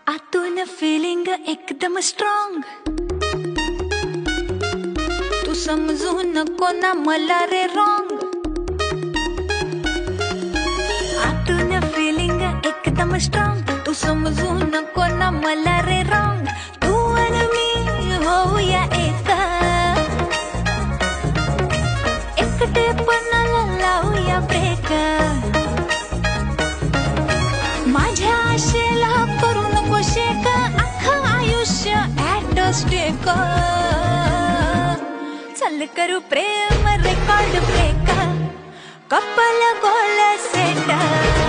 आतून फिलिंग एकदम स्ट्रॉंग, तू समजू नको ना मला रे रॉंग. आतून फिलिंग एकदम स्ट्रॉंग, तू समजू नको ना मला रे रॉंग. तू आणि मी होऊया एका, एकटेपणाला लावूया ब्रेक. माझ्या आशेला करू नको शेक, अख्खं आयुष्य ॲट स्टेक. चल करू प्रेम record break, couple goal set.